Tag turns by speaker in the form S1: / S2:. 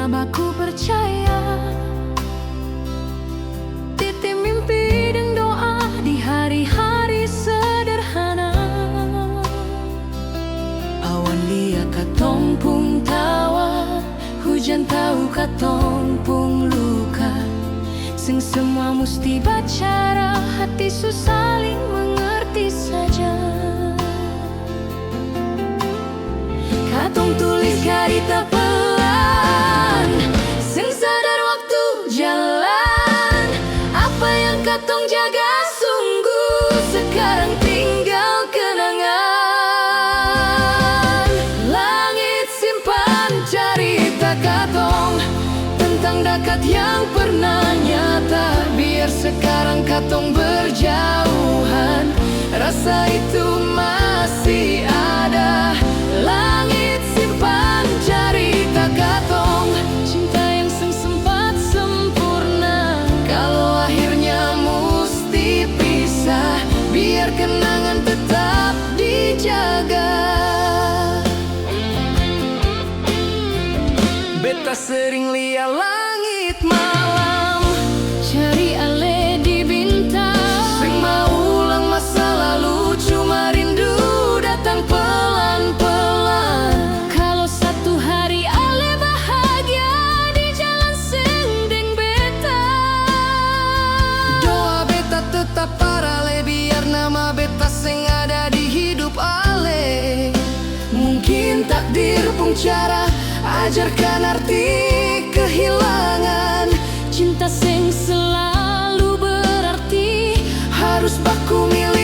S1: baku percaya. Titip mimpi dan doa di hari-hari sederhana. Awan lia katong pung tawa, hujan tahu katong pung luka. Sing semua mesti bacara, hati su saling mengerti saja. Katong tulis karita pelan, sing sadar waktu jalan. Apa yang katong jaga sungguh, sekarang tinggal kenangan. Langit simpan cerita katong tentang dekat yang pernah nyata. Biar sekarang katong berjauhan, rasa itu masih ada. Langit simpan cerita katong, cinta yang sempat sempurna. Kalau akhirnya mesti pisah, biar kenangan tetap dijaga. Beta sering lihat langit malam, cari ale di bintang. Sing mau ulang masa lalu, cuma rindu datang pelan-pelan. Kalau satu hari ale bahagia di jalan sing deng beta, doa beta tetap para ale, biar nama beta sing ada di hidup ale. Mungkin takdir pun cara ajarkan arti kehilangan. Cinta sing selalu berarti harus baku milik.